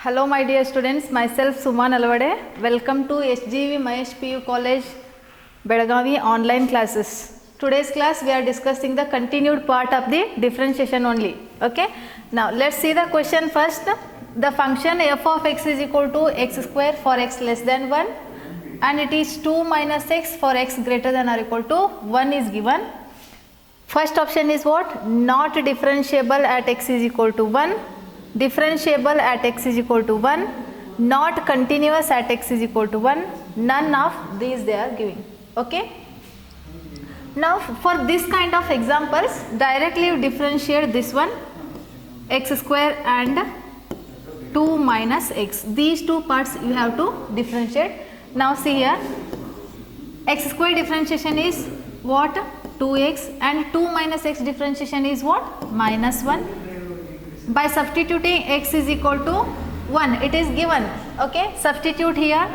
Hello my dear students, myself Suma Nalvade. Welcome to SGV Mahesh PU College, Belagavi online classes. Today's class we are discussing the continued part of the differentiation only. Okay. Now let's see the question first. The function f of x is equal to x square for x less than 1 and it is 2 minus x for x greater than or equal to 1 is given. First option is what? Not differentiable at x is equal to 1. Differentiable at x is equal to 1, not continuous at x is equal to 1, none of these they are giving. Okay. Now for this kind of examples, directly you differentiate this one, x square and 2 minus x. These two parts you have to differentiate. Now see here, x square differentiation is what? 2x, and 2 minus x differentiation is what? Minus 1. By substituting x is equal to 1, it is given. Okay, substitute here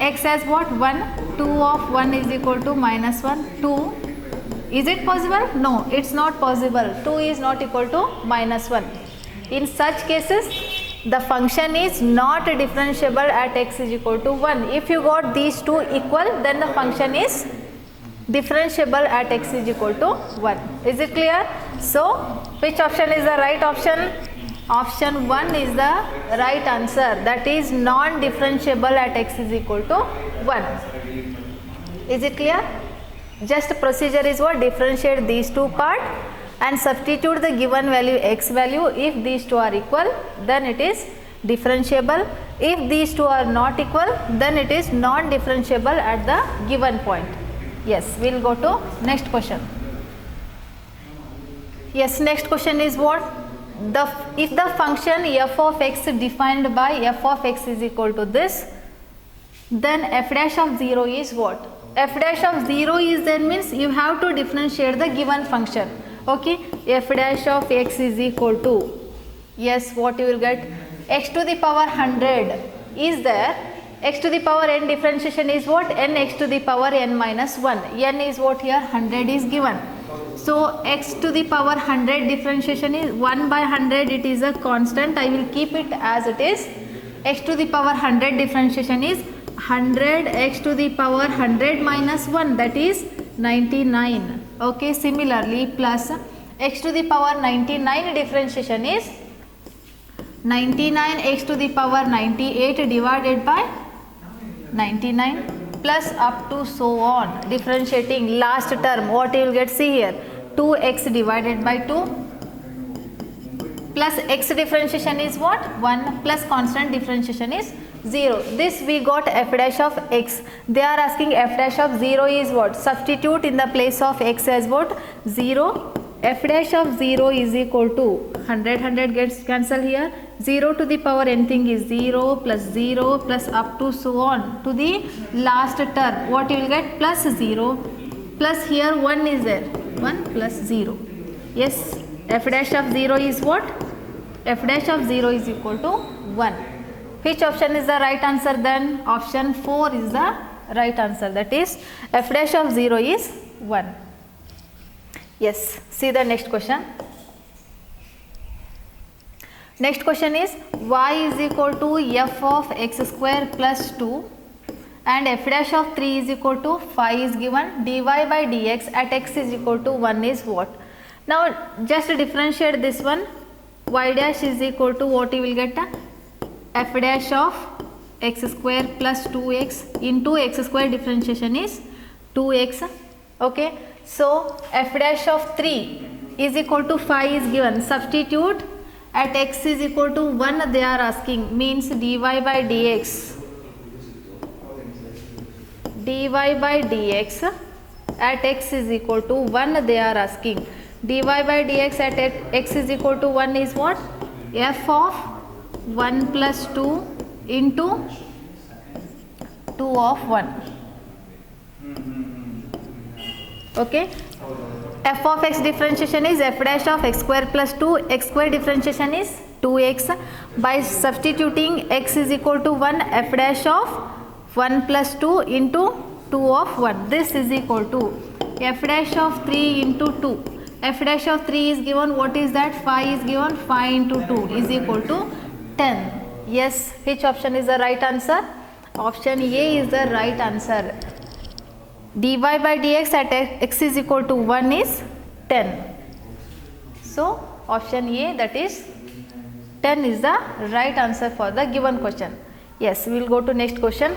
x as what? 1, 2 of 1 is equal to minus 1, 2. Is it possible? No, it's not possible. 2 is not equal to minus 1. In such cases, the function is not differentiable at x is equal to 1. If you got these two equal, then the function is differentiable at x is equal to 1. Is it clear? So, which option is the right option? Option 1 is the right answer. That is non-differentiable at x is equal to 1. Is it clear? Just procedure is what? Differentiate these two parts and substitute the given value x value. If these two are equal, then it is differentiable. If these two are not equal, then it is non-differentiable at the given point. Yes, we will go to next question. Yes, next question is what? If the function f of x defined by f of x is equal to this, then f dash of 0 is what? F dash of 0 is then means you have to differentiate the given function. Okay, f dash of x is equal to, yes, what you will get? X to the power 100 is there. X to the power n differentiation is what? N x to the power n minus 1. N is what here? 100 is given. So x to the power 100 differentiation is 1 by 100. It is a constant. I will keep it as it is. X to the power 100 differentiation is 100 x to the power 100 minus 1, that is 99. Okay. Similarly, plus x to the power 99 differentiation is 99 x to the power 98 divided by 99 plus up to so on. Differentiating last term, what you will get? See here, 2x divided by 2 plus x differentiation is what? 1 plus constant differentiation is 0. This we got f dash of x. They are asking f dash of 0 is what? Substitute in the place of x as what? 0. F dash of 0 is equal to 100 gets cancelled here. 0 to the power anything is 0 plus up to so on to the last term. What you will get? Plus 0 plus here 1 is there. 1 plus 0. Yes, f dash of 0 is what? F dash of 0 is equal to 1. Which option is the right answer then? Option 4 is the right answer. That is f dash of 0 is 1. Yes, see the next question. Next question is y is equal to f of x square plus 2 and f dash of 3 is equal to 5 is given. Dy by dx at x is equal to 1 is what? Now just differentiate this one. Y dash is equal to what you will get? F dash of x square plus 2x into x square differentiation is 2x. Okay. So f dash of 3 is equal to 5 is given. Substitute at x is equal to 1 they are asking, means dy by dx. Dy by dx at x is equal to 1 they are asking. Dy by dx at x is equal to 1 is what? F of 1 plus 2 into 2 of 1. Okay. F of x differentiation is f dash of x square plus 2. X square differentiation is 2x. By substituting x is equal to 1, f dash of 1 plus 2 into 2 of 1. This is equal to f dash of 3 into 2. F dash of 3 is given. What is that? 5 is given. 5 into 2 is equal to 10. Yes, which option is the right answer? Option A is the right answer. dy by dx at x is equal to 1 is 10. So option A, that is 10, is the right answer for the given question. Yes, we will go to next question.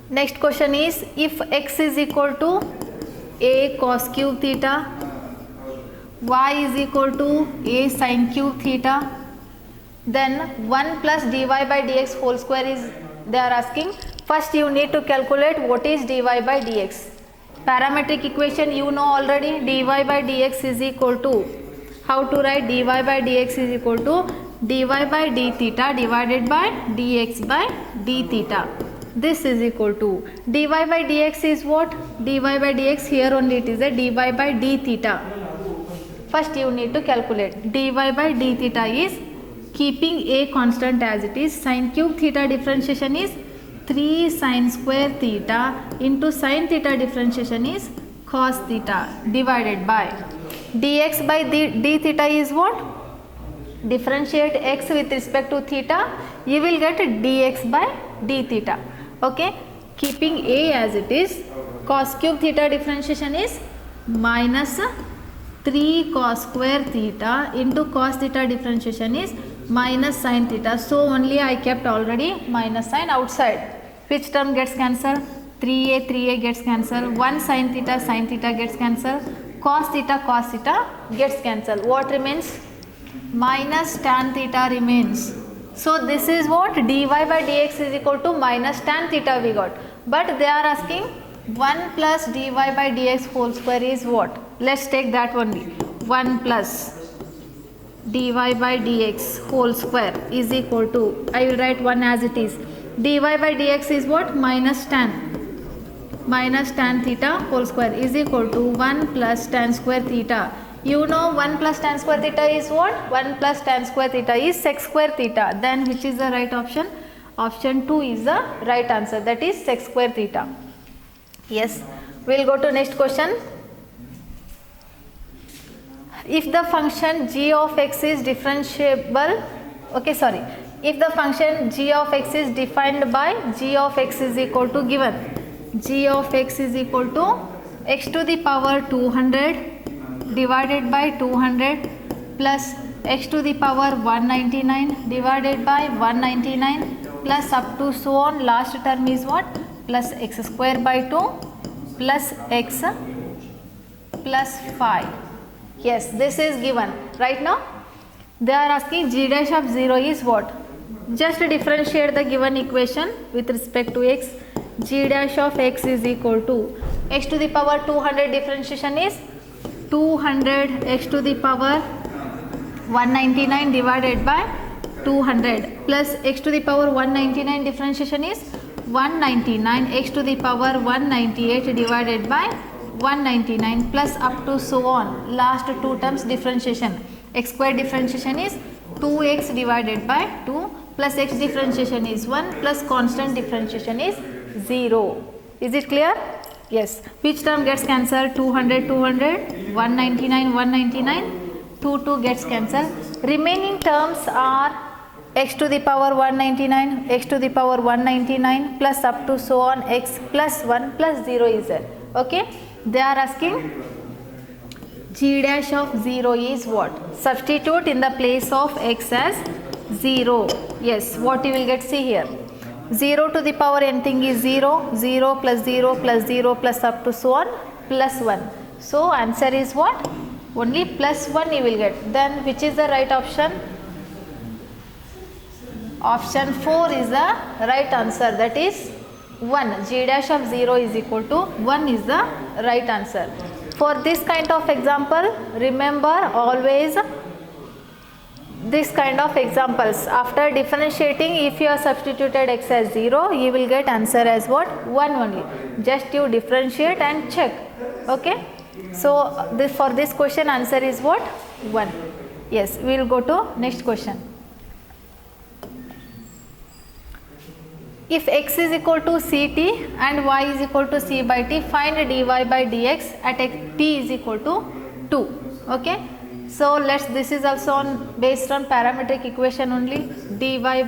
Next question is, if x is equal to a cos cube theta, y is equal to a sin cube theta, then 1 plus dy by dx whole square is they are asking. First you need to calculate what is dy by dx. Parametric equation you know already, dy by dx is equal to, how to write dy by dx is equal to dy by d theta divided by dx by d theta. This is equal to dy by dx is what? Dy by dx, here only it is a dy by d theta. First you need to calculate. Dy by d theta is, keeping a constant as it is, sin cube theta differentiation is 3 sin square theta into sin theta differentiation is cos theta divided by dx by d theta is what? Differentiate x with respect to theta, you will get dx by d theta. Okay, keeping a as it is, cos cube theta differentiation is minus 3 cos square theta into cos theta differentiation is minus sin theta. So only I kept already minus sign outside. Which term gets cancelled? 3a gets cancelled. 1 sin theta gets cancelled. Cos theta gets cancelled. What remains? Minus tan theta remains. So this is what? Dy by dx is equal to minus tan theta we got. But they are asking 1 plus dy by dx whole square is what? Let's take that only. 1 plus dy by dx whole square is equal to, I will write 1 as it is. Dy by dx is what? Minus tan theta whole square is equal to 1 plus tan square theta. You know 1 plus tan square theta is what? 1 plus tan square theta is sec square theta. Then which is the right option? Option 2 is the right answer, that is sec square theta. Yes, we will go to next question. If the function g of x is differentiable, if the function g of x is defined by g of x is equal to, given g of x is equal to x to the power 200 divided by 200 plus x to the power 199 divided by 199 plus up to so on, last term is what? Plus x square by 2 plus x plus 5. Yes, this is given. Right now they are asking g dash of 0 is what? Just differentiate the given equation with respect to x. G dash of x is equal to x to the power 200 differentiation is 200 x to the power 199 divided by 200 plus x to the power 199 differentiation is 199 x to the power 198 divided by 199 plus up to so on, last two terms differentiation. X square differentiation is 2x divided by 2 plus x differentiation is 1 plus constant differentiation is 0. Is it clear? Yes. Which term gets cancelled? 200, 200, 199, 199, 2 gets cancelled. Remaining terms are x to the power 199, x to the power 199 plus up to so on x plus 1 plus 0 is there. Okay. They are asking g dash of 0 is what? Substitute in the place of x as 0. Yes. What you will get? See here. 0 to the power anything is 0, 0 plus 0 plus 0 plus up to so on plus 1. So answer is what? Only plus 1 you will get. Then which is the right option? Option 4 is the right answer, that is 1. G dash of 0 is equal to 1 is the right answer. For this kind of example, remember always this kind of examples. After differentiating, if you have substituted x as 0, you will get answer as what? 1 only. Just you differentiate and check. Okay. So for this question answer is what? 1. Yes, we will go to next question. If x is equal to ct and y is equal to c by t, find dy by dx at t is equal to 2. Okay. So this is also based on parametric equation only. Dy by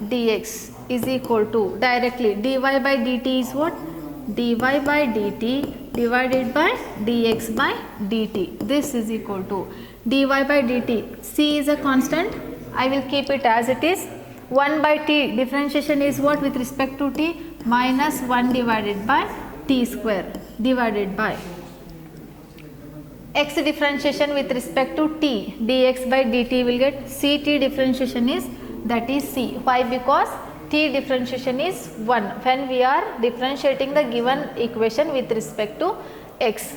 dx is equal to directly dy by dt is what? Dy by dt divided by dx by dt. This is equal to dy by dt. C is a constant. I will keep it as it is. 1 by t, differentiation is what with respect to t? Minus 1 divided by t square divided by x differentiation with respect to t, dx by dt will get ct differentiation is, that is c. Why? Because t differentiation is 1 when we are differentiating the given equation with respect to x.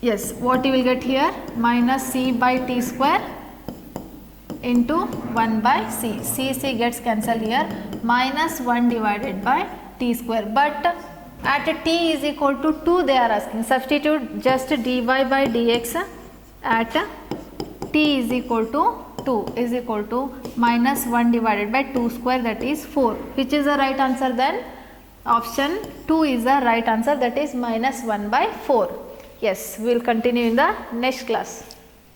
Yes, what you will get here? Minus c by t square into 1 by c. C gets cancelled here. Minus 1 divided by t square. But at t is equal to 2 they are asking. Substitute just dy by dx at t is equal to 2 is equal to minus 1 divided by 2 square, that is 4. Which is the right answer then? Option 2 is the right answer, that is minus 1 by 4. Yes, we will continue in the next class.